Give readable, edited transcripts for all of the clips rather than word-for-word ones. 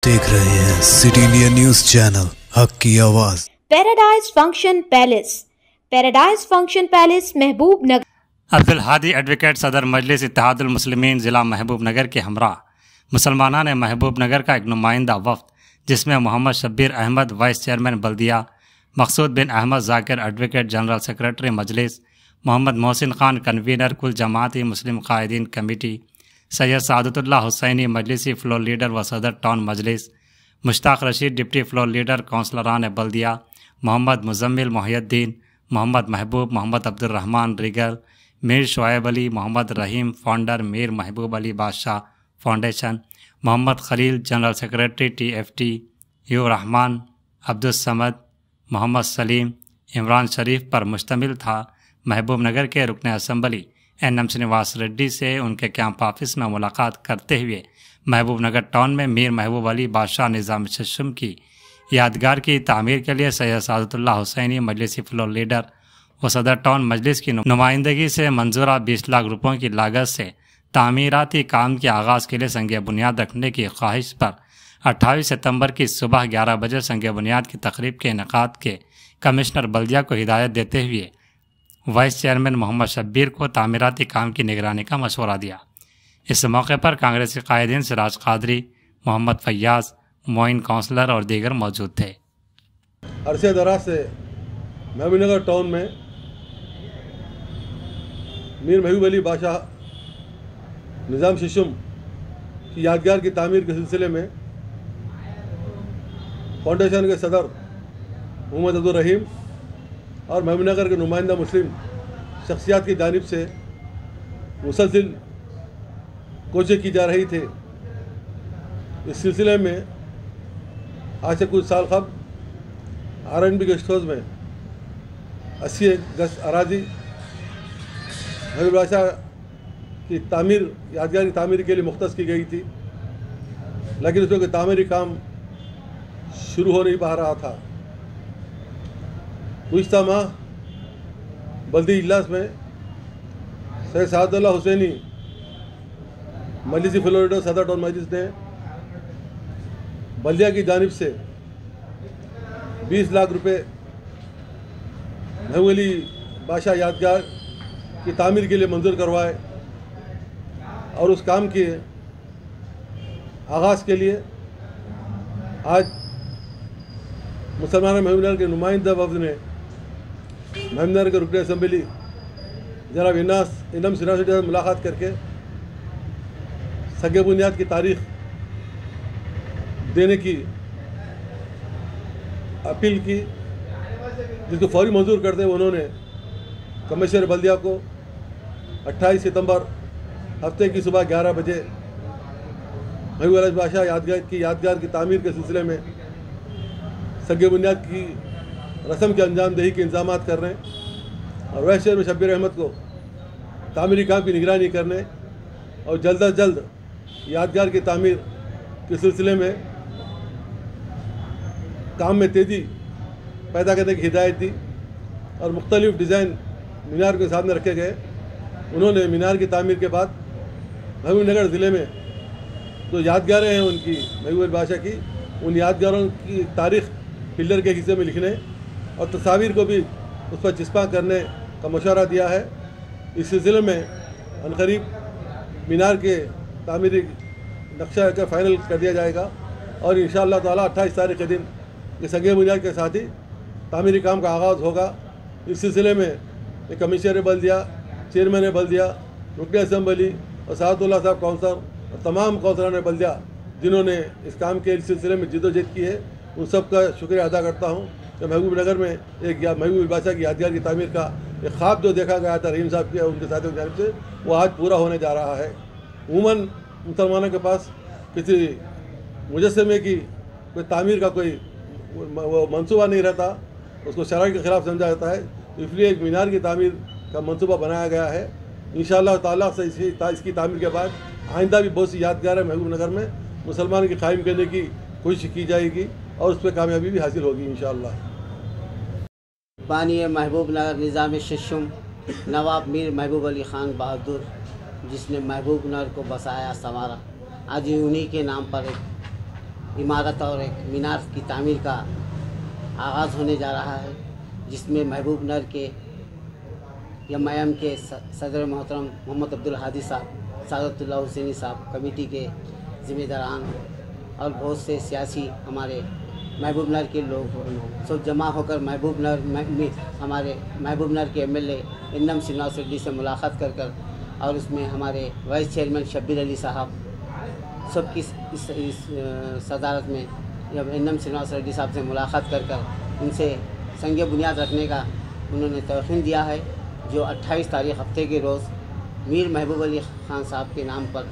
देख रहे हैं सिटी इंडिया न्यूज चैनल, हक की आवाज। पैराडाइज फंक्शन पैलेस महबूब नगर। अब्दुल हादी एडवोकेट सदर मजलिस इत्तेहादुल मुस्लिमीन ज़िला महबूब नगर के हमरा मुसलमाना ने महबूब नगर का एक नुमाइंदा वफ़द जिसमें मोहम्मद शब्बीर अहमद वाइस चेयरमैन बल्दिया, Maqsood bin Ahmed Zakir advocate general secretary Majlis, Mohammed Mohsin Khan convener कुल जमाती मुस्लिम कायदीन कमेटी, सैयद सादतुल्लाह हुसैनी मजलिसी फ्लोर लीडर व सदर town Majlis, Mushtaq Rasheed deputy floor leader कौंसलरान बल्दिया, मोहम्मद मुजम्मिल मोहियुद्दीन, मोहम्मद महबूब, मोहम्मद अब्दुर्रहमान रिगल, Mir Shoaib Ali, Mohammed Rahim founder Mir Mehboob Ali Badshah foundation, Mohammed Khalil general secretary TFT, U Rahman, Abdul Samad, Mohammad Salim, Imran शरीफ पर मुश्तमिल था। महबूब नगर के रुकन असम्बली NM श्रीनिवास रेड्डी से उनके कैंप ऑफिस में मुलाकात करते हुए महबूब नगर टाउन में मीर महबूब अली बादशाह निज़ाम शशम की यादगार की तामीर के लिए सैयद सादतुल्लाह हुसैनी मजलिसी फ्लोर लीडर व सदर टाउन मजलिस की नुमाइंदगी से मंजूरा 20 लाख रुपयों की लागत से तामीराती काम के आगाज़ के लिए संग बुनियाद रखने की ख्वाहिश पर 28 सितंबर की सुबह 11 बजे संग बुनियाद की तकरीब के इनेकाद के कमिश्नर बल्दिया को हिदायत देते हुए वाइस चेयरमैन मोहम्मद शब्बीर को तामीराती काम की निगरानी का मशवरा दिया। इस मौके पर कांग्रेसी कायदीन सिराज कादरी, मोहम्मद फैयाज, मोइन काउंसलर और दीगर मौजूद थे। अरसे दराज से महबूब नगर टाउन में मीर महबूब अली बादशाह निज़ाम शशम की यादगार की तामीर के सिलसिले में फाउंडेशन के सदर मोहम्मद अब्दुल रहीम और महबूब नगर के नुमाइंदा मुस्लिम शख्सियात की जानिब से मुसलसिल कोशिश की जा रही थी। इस सिलसिले में आज से कुछ साल कबल RNB गेस्ट हाउस में 80 गज अराजी महबूब बादशाह की तामीर यादगार की तामीर के लिए मुख्तस की गई थी, लेकिन उसमें तामीरी काम शुरू हो नहीं पा रहा था। गुज़िश्ता माह बल्दी इजलास में सैयद सादतुल्लाह हुसैनी मजलिसी फ्लोर लीडर सदर टाउन मजलिस ने बल्दिया की जानिब से 20 लाख रुपए महबूब अली बादशाह यादगार की तामीर के लिए मंजूर करवाए और उस काम के आगाज़ के लिए आज मुसलमान महबूब नगर के नुमाइंदा वफ़द ने महबूब नगर के रुकन असम्बली जनाब NM श्रीनिवास रेड्डी से मुलाकात करके संग बुनियाद की तारीख देने की अपील की, जिसको फौरी मंजूर करते हुए उन्होंने कमिश्नर बल्दिया को 28 सितंबर हफ्ते की सुबह 11 बजे महबूब अली बादशाह यादगार की तामीर के सिलसिले में संग बुनियाद की रस्म के अंजामदही के इंतजाम करने और वाइस चेयरमैन शब्बीर अहमद को तामीरी काम की निगरानी करने और जल्द अज जल्द यादगार की तामीर के सिलसिले में काम में तेज़ी पैदा करने की हिदायत दी और मुख्तलिफ डिज़ाइन मीनार के सामने रखे गए। उन्होंने मीनार की तामीर के बाद महबूब नगर ज़िले में जो यादगारें हैं उनकी महबूब अली बादशाह की, उन यादगारों की तारीख़ पिलर के हिस्से में लिखने और तस्वीर को भी उस पर चिस्पा करने का मशवरा दिया है। इस सिलसिले में अनकरीब मीनार के तामीरी नक्शा का फ़ाइनल कर दिया जाएगा और इंशाअल्लाह ताला 28 तारीख के दिन ये संग बुनियाद के साथ ही तामीरी काम का आगाज़ होगा। इस सिलसिले में कमिश्नर बल्दिया, चेयरमैन बल्दिया, रुकन असम्बली और सादतुल्लाह साहब काउंसलर और तमाम काउंसलरान बल्दिया जिन्होंने इस काम के सिलसिले में जिद्दोजहद की है, उन सब का शुक्रिया अदा करता हूँ कि महबूब नगर में एक महबूब अली बादशाह की यादगार की तामीर का एक ख्वाब जो देखा गया था रहीम साहब के उनके साथियों की जानिब से, वो आज पूरा होने जा रहा है। उमूमन मुसलमानों के पास किसी मुजस्समे की कोई तामीर का कोई वो मंसूबा नहीं रहता, उसको शरअ के ख़िलाफ़ समझा जाता है, इसलिए एक मीनार की तामीर का मंसूबा बनाया गया है। इंशाअल्लाह ताला से इसकी तामीर के बाद आइंदा भी बहुत सी यादगार महबूब नगर में मुसलमान की कायम करने की कोशिश की जाएगी और उस पर कामयाबी भी हासिल होगी इंशाअल्लाह। बानी महबूब नगर निज़ाम शशम नवाब मीर महबूब अली ख़ान बहादुर, जिसने महबूब नगर को बसाया संवारा, आज उन्हीं के नाम पर एक इमारत और एक मीनार की तामीर का आगाज़ होने जा रहा है, जिसमें महबूब नगर के एम के सदर मोहतरम मोहम्मद अब्दुल हादी साहब, सादतुल्लाह हुसैनी साहब, कमेटी के ज़िम्मेदारान और बहुत से सियासी हमारे महबूब नगर के लोग सब जमा होकर महबूब नगर हमारे महबूब नगर के एमएलए इन्नम श्रीनिवास रेड्डी से मुलाकात कर और उसमें हमारे वाइस चेयरमैन शब्बीर अली साहब सबकी इस सदारत में जब इन्नम श्रीनिवास रेड्डी साहब से मुलाकात कर उनसे संग बुनियाद रखने का उन्होंने तौक़ीन दिया है, जो 28 तारीख़ हफ्ते के रोज़ मीर महबूब अली ख़ान साहब के नाम पर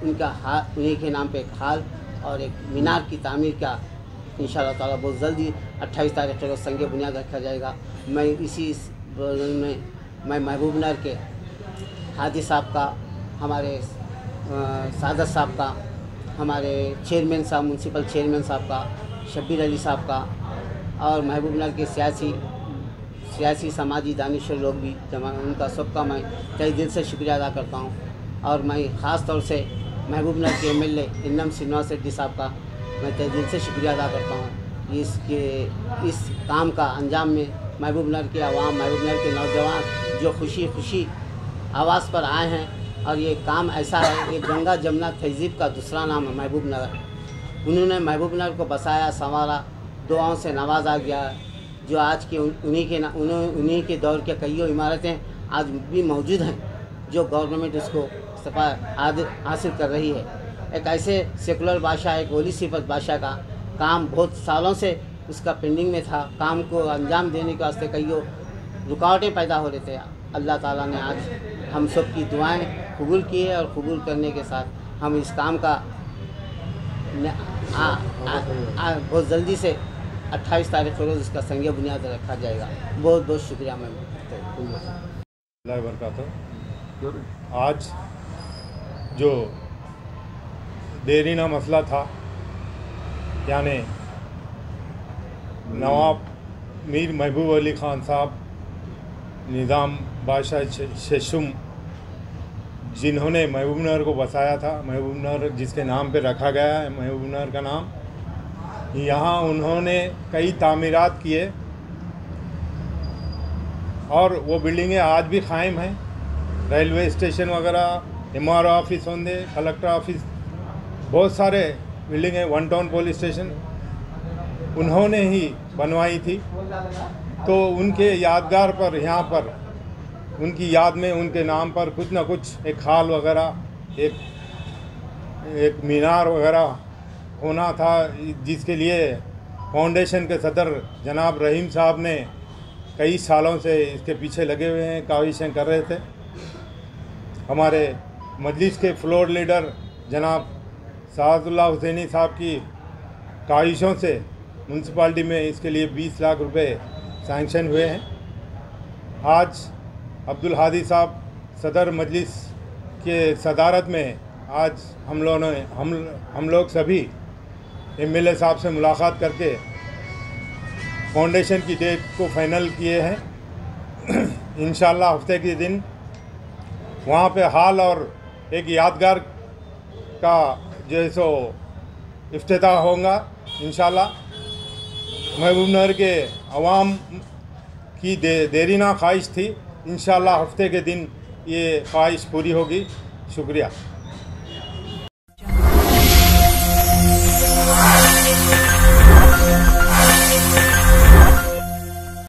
उन्हीं के नाम पे एक हाल और एक मीनार की तामीर का इंशाअल्लाह ताला बहुत जल्दी 28 तारीख़ को संग बुनियाद रखा जाएगा। मैं इसी में मैं महबूब नगर के हादी साहब का, हमारे सादत साहब का, हमारे चेयरमैन साहब, म्यूनसिपल चेयरमैन साहब का, शब्बीर अली साहब का और महबूब नगर के सियासी समाजी दानिशवर लोग भी जमा, उनका सबका मैं तहे दिल से शुक्रिया अदा करता हूँ। और मैं ख़ास तौर से महबूब नगर के एमएलए इन्नम श्रीनिवास रेड्डी साहब का मैं तहे दिल से शुक्रिया अदा करता हूँ। इस काम का अंजाम में महबूब नगर के आवाम, महबूब नगर के नौजवान जो खुशी आवाज़ पर आए हैं। और ये काम ऐसा है, ये गंगा जमुना तहज़ीब का दूसरा नाम है महबूब नगर। उन्होंने महबूब नगर को बसाया, संवारा, दुआओं से नवाजा गया, जो आज के उन्हीं के दौर के कईयों इमारतें आज भी मौजूद हैं, जो गवर्नमेंट उसको हासिल कर रही है। एक ऐसे सेकुलर बादशाह, एक वली सिफत बादशाह का काम बहुत सालों से उसका पेंडिंग में था। काम को अंजाम देने के वास्ते कईयों रुकावटें पैदा हो रहे थे। अल्लाह ताला ने आज हम सब की दुआएं कबूल की है और कबूल करने के साथ हम इस काम का बहुत जल्दी से 28 तारीख़ को रोज़ इसका संग बुनियाद रखा जाएगा। बहुत बहुत शुक्रिया। मैं आज जो देरीना मसला था, यानी नवाब मीर महबूब अली ख़ान साहब निज़ाम बादशाह शेषुम, जिन्होंने महबूब नगर को बसाया था, महबूब नगर जिसके नाम पे रखा गया है महबूब नगर का नाम, यहाँ उन्होंने कई तामीरात किए और वो बिल्डिंगें आज भी कायम हैं। रेलवे स्टेशन वगैरह, MRO ऑफिस होंगे, कलेक्टर ऑफिस, बहुत सारे बिल्डिंगें, 1 टाउन पुलिस स्टेशन उन्होंने ही बनवाई थी। तो उनके यादगार पर यहाँ पर उनकी याद में उनके नाम पर कुछ ना कुछ एक हाल वगैरह, एक मीनार वगैरह होना था, जिसके लिए फाउंडेशन के सदर जनाब रहीम साहब ने कई सालों से इसके पीछे लगे हुए हैं, काविशें कर रहे थे। हमारे मजलिस के फ्लोर लीडर जनाब सादतुल्लाह हुसैनी साहब की काविशों से म्यूनसिपाल्टी में इसके लिए 20 लाख रुपए सैंक्शन हुए हैं। आज अब्दुल हादी साहब सदर मजलिस के सदारत में आज हम लोग सभी MLA साहब से मुलाकात करके फाउंडेशन की डेट को फाइनल किए हैं। इंशाअल्लाह हफ्ते के दिन वहाँ पे हाल और एक यादगार का जो है सो इफ्तिताह होगा इंशाअल्लाह। महबूब नगर के अवाम की देरीना ख्वाहिश थी, इंशाअल्लाह हफ्ते के दिन ये ख्वाहिश पूरी होगी। शुक्रिया।